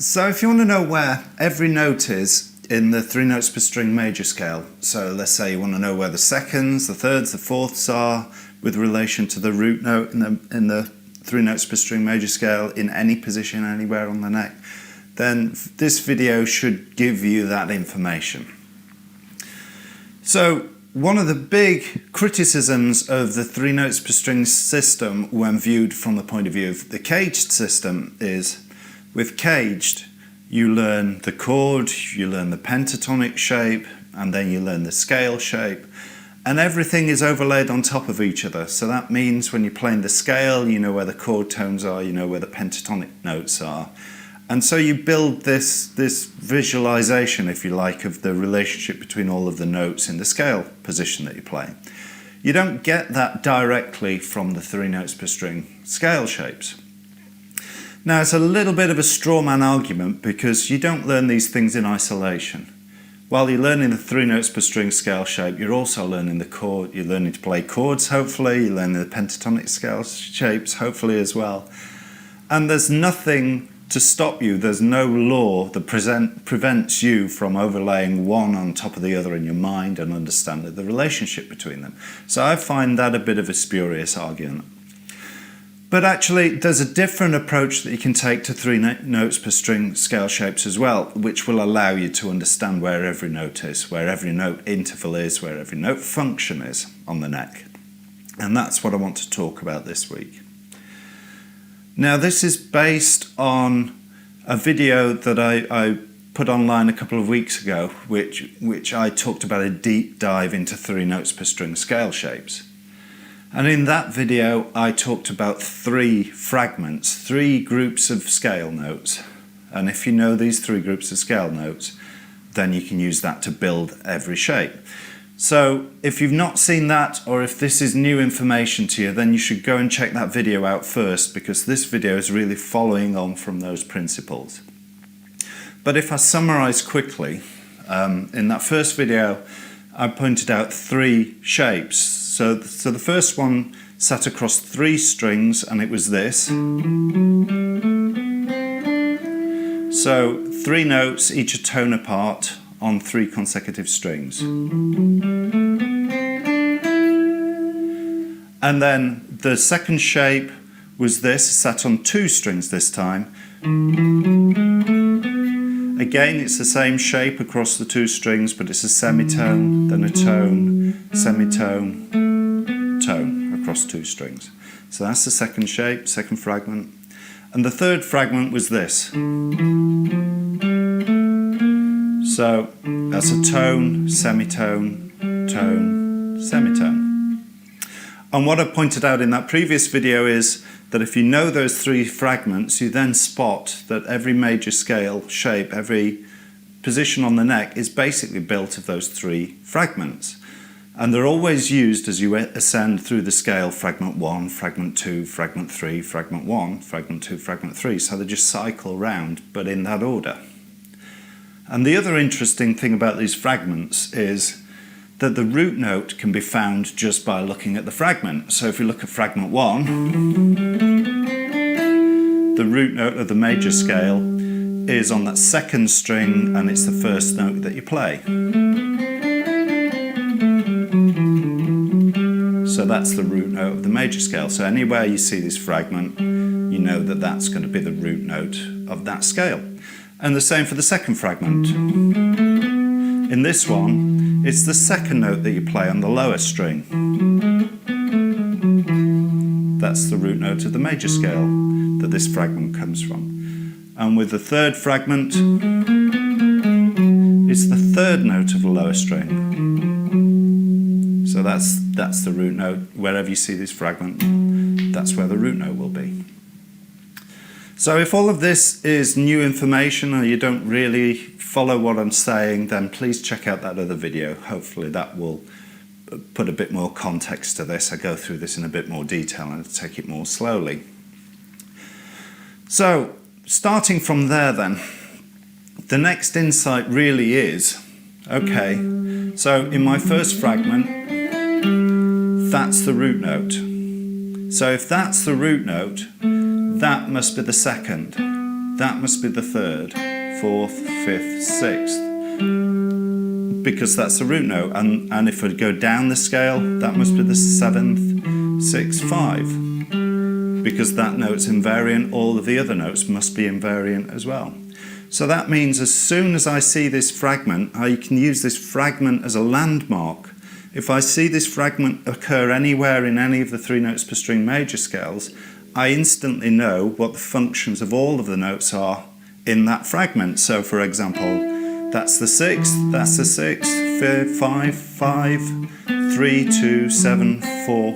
So if you want to know where every note is in the 3 notes per string major scale, so let's say you want to know where the seconds, the thirds, the fourths are with relation to the root note in the 3 notes per string major scale in any position anywhere on the neck, then this video should give you that information. So one of the big criticisms of the 3 notes per string system when viewed from the point of view of the caged system is, with caged, you learn the chord, you learn the pentatonic shape, and then you learn the scale shape, and everything is overlaid on top of each other. So that means when you're playing the scale, you know where the chord tones are, you know where the pentatonic notes are. And so you build this visualization, if you like, of the relationship between all of the notes in the scale position that you play. You don't get that directly from the 3 notes per string scale shapes. Now, it's a little bit of a straw man argument because you don't learn these things in isolation. While you're learning the 3 notes per string scale shape, you're also learning the chord, you're learning to play chords, hopefully, you're learning the pentatonic scale shapes, hopefully, as well. And there's nothing to stop you, there's no law that prevents you from overlaying one on top of the other in your mind and understanding the relationship between them. So I find that a bit of a spurious argument. But actually, there's a different approach that you can take to 3 notes per string scale shapes as well, which will allow you to understand where every note is, where every note interval is, where every note function is on the neck. And that's what I want to talk about this week. Now, this is based on a video that I put online a couple of weeks ago, which I talked about a deep dive into 3 notes per string scale shapes. And in that video, I talked about 3 fragments, 3 groups of scale notes. And if you know these 3 groups of scale notes, then you can use that to build every shape. So if you've not seen that, or if this is new information to you, then you should go and check that video out first, because this video is really following on from those principles. But if I summarize quickly, in that first video, I pointed out 3 shapes. So the first one sat across 3 strings, and it was this. So 3 notes, each a tone apart, on 3 consecutive strings. And then the second shape was this, sat on 2 strings this time. Again, it's the same shape across the 2 strings, but it's a semitone, then a tone, semitone, tone across 2 strings. So that's the second shape, second fragment. And the third fragment was this. So that's a tone, semitone, tone, semitone. And what I pointed out in that previous video is that if you know those 3 fragments, you then spot that every major scale shape, every position on the neck is basically built of those 3 fragments. And they're always used as you ascend through the scale: fragment 1, fragment 2, fragment 3, fragment 1, fragment 2, fragment 3. So they just cycle round, but in that order. And the other interesting thing about these fragments is that the root note can be found just by looking at the fragment. So if you look at fragment 1, the root note of the major scale is on that second string, and it's the first note that you play. So that's the root note of the major scale. So anywhere you see this fragment, you know that that's going to be the root note of that scale. And the same for the second fragment. In this one, it's the second note that you play on the lower string. That's the root note of the major scale that this fragment comes from. And with the third fragment, it's the third note of the lower string. So that's the root note. Wherever you see this fragment, that's where the root note will be. So if all of this is new information or you don't really follow what I'm saying, then please check out that other video. Hopefully that will put a bit more context to this. I go through this in a bit more detail and take it more slowly. So starting from there then, the next insight really is, okay, so in my first fragment, that's the root note. So if that's the root note, that must be the second. that must be the third, fourth, fifth, sixth, because that's the root note. And if we go down the scale, that must be the seventh, sixth, five, because that note's invariant. All of the other notes must be invariant as well. So that means as soon as I see this fragment, I can use this fragment as a landmark. If I see this fragment occur anywhere in any of the 3 notes per string major scales, I instantly know what the functions of all of the notes are in that fragment. So for example, that's the sixth, that's the sixth, 5, 5, 3, 2, 7, 4,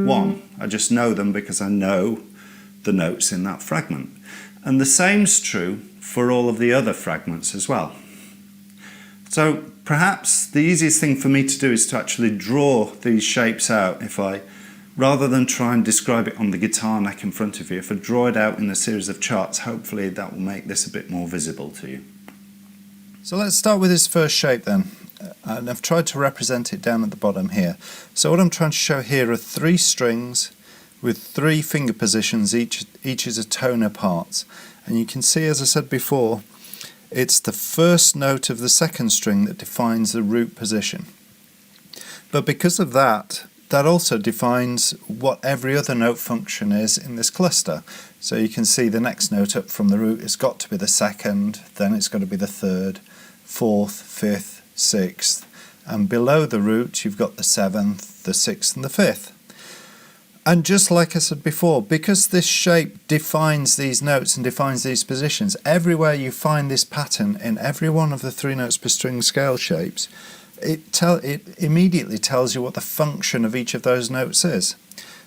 1. I just know them because I know the notes in that fragment. And the same's true for all of the other fragments as well. So perhaps the easiest thing for me to do is to actually draw these shapes out. If I, rather than try and describe it on the guitar neck in front of you, if I draw it out in a series of charts, hopefully that will make this a bit more visible to you. So let's start with this first shape then. And I've tried to represent it down at the bottom here. So what I'm trying to show here are 3 strings with 3 finger positions, each is a tone apart. And you can see, as I said before, it's the first note of the second string that defines the root position. But because of that, that also defines what every other note function is in this cluster. So you can see the next note up from the root has got to be the second, then it's got to be the third, fourth, fifth, sixth, and below the root you've got the seventh, the sixth and the fifth. And just like I said before, because this shape defines these notes and defines these positions, everywhere you find this pattern in every one of the 3 notes per string scale shapes, it immediately tells you what the function of each of those notes is.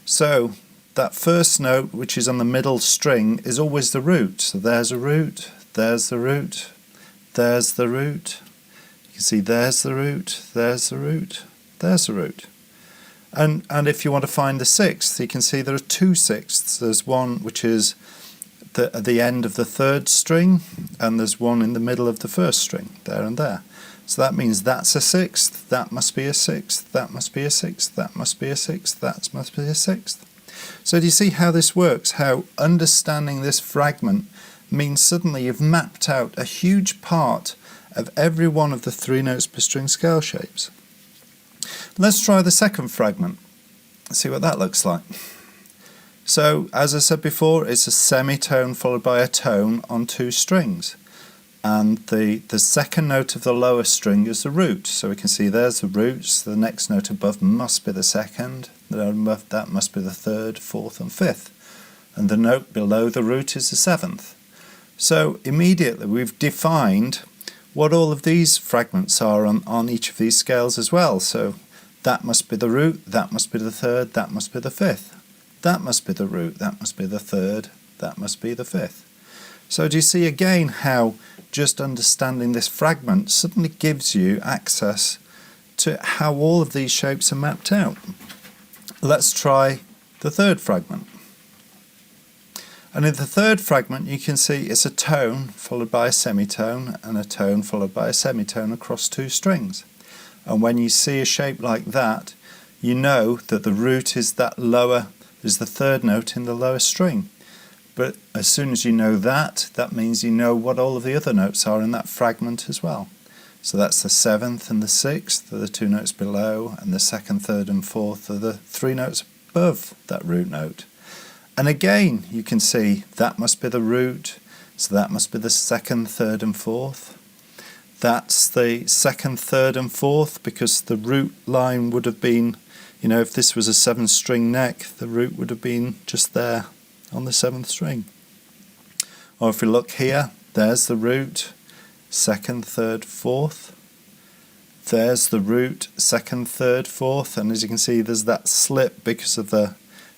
So that first note, which is on the middle string, is always the root. So there's a root, there's the root, there's the root. You can see there's the root, there's the root, there's the root. And if you want to find the sixth, you can see there are 2 sixths. There's one which is at the end of the third string, and there's one in the middle of the first string, there and there. So that means that's a sixth, that must be a sixth, that must be a sixth, that must be a sixth, that must be a sixth. So do you see how this works? How understanding this fragment means suddenly you've mapped out a huge part of every one of the 3 notes per string scale shapes. Let's try the second fragment, see what that looks like. So, as I said before, it's a semitone followed by a tone on 2 strings. And the second note of the lower string is the root. So we can see there's the root, so the next note above must be the second, the note above that must be the third, fourth and fifth. And the note below the root is the seventh. So immediately we've defined what all of these fragments are on each of these scales as well. So that must be the root, that must be the third, that must be the fifth. That must be the root, that must be the third, that must be the fifth. So do you see again how just understanding this fragment suddenly gives you access to how all of these shapes are mapped out? Let's try the third fragment. And in the third fragment you can see it's a tone followed by a semitone and a tone followed by a semitone across 2 strings. And when you see a shape like that, you know that the root is the third note in the lower string. But as soon as you know that, that means you know what all of the other notes are in that fragment as well. So that's the seventh and the sixth are the 2 notes below, and the second, third and fourth are the 3 notes above that root note. And again, you can see that must be the root, so that must be the second, third and fourth. That's the second, third and fourth, because the root line would have been, if this was a 7-string neck, the root would have been just there on the 7th string. Or if we look here, there's the root, second, third, fourth. There's the root, second, third, fourth, and as you can see there's that slip because of the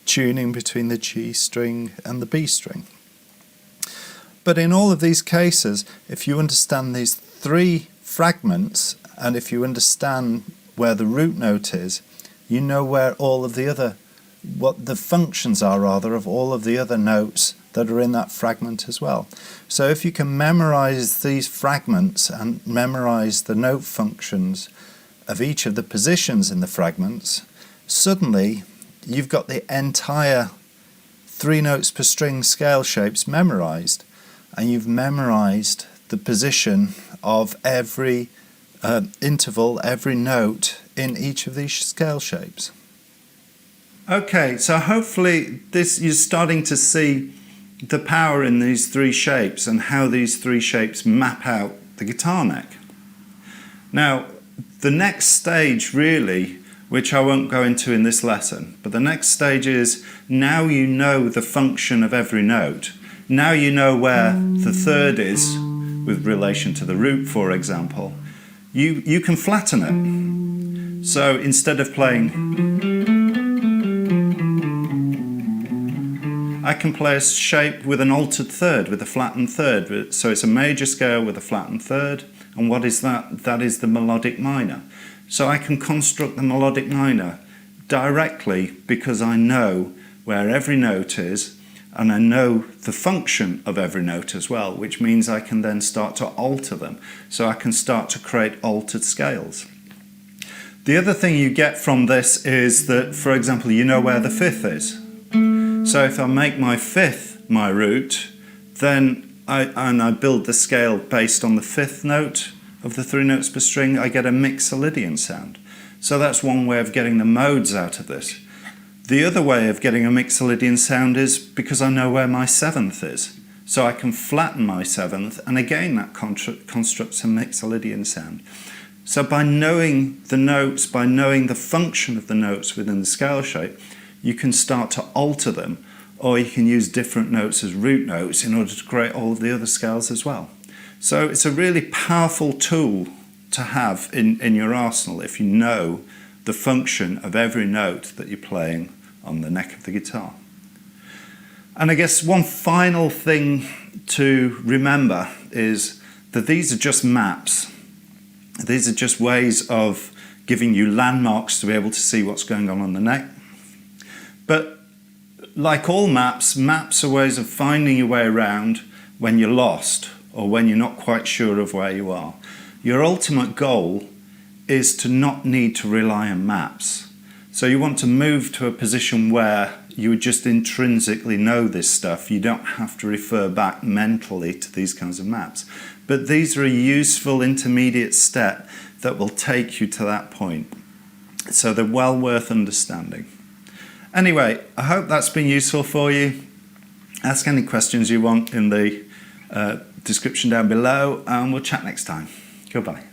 tuning between the G string and the B string. But in all of these cases, if you understand these 3 fragments, and if you understand where the root note is, you know where all of the other, what the functions are rather, of all of the other notes that are in that fragment as well. So if you can memorize these fragments and memorize the note functions of each of the positions in the fragments, suddenly you've got the entire 3 notes per string scale shapes memorized. and you've memorized the position of every interval, every note in each of these scale shapes. Okay, so hopefully you're starting to see the power in these three shapes and how these three shapes map out the guitar neck. Now, the next stage really, which I won't go into in this lesson, but the next stage is now you know the function of every note. Now you know where the third is with relation to the root, for example. You can flatten it. So instead of playing, I can play a shape with an altered third, with a flattened third. So it's a major scale with a flattened third. And what is that? That is the melodic minor. So I can construct the melodic minor directly because I know where every note is and I know the function of every note as well, which means I can then start to alter them. So I can start to create altered scales. The other thing you get from this is that, for example, you know where the fifth is. So if I make my fifth my root, then I build the scale based on the fifth note of the 3 notes per string, I get a mixolydian sound. So that's one way of getting the modes out of this. The other way of getting a mixolydian sound is because I know where my seventh is. So I can flatten my seventh, and again that constructs a mixolydian sound. So by knowing the notes, by knowing the function of the notes within the scale shape, you can start to alter them, or you can use different notes as root notes in order to create all of the other scales as well. So it's a really powerful tool to have in your arsenal if you know the function of every note that you're playing on the neck of the guitar. And I guess one final thing to remember is that these are just maps. These are just ways of giving you landmarks to be able to see what's going on the neck. But like all maps, maps are ways of finding your way around when you're lost or when you're not quite sure of where you are. Your ultimate goal is to not need to rely on maps. So you want to move to a position where you just intrinsically know this stuff. You don't have to refer back mentally to these kinds of maps. But these are a useful intermediate step that will take you to that point. So they're well worth understanding. Anyway, I hope that's been useful for you. Ask any questions you want in the description down below, and we'll chat next time. Goodbye.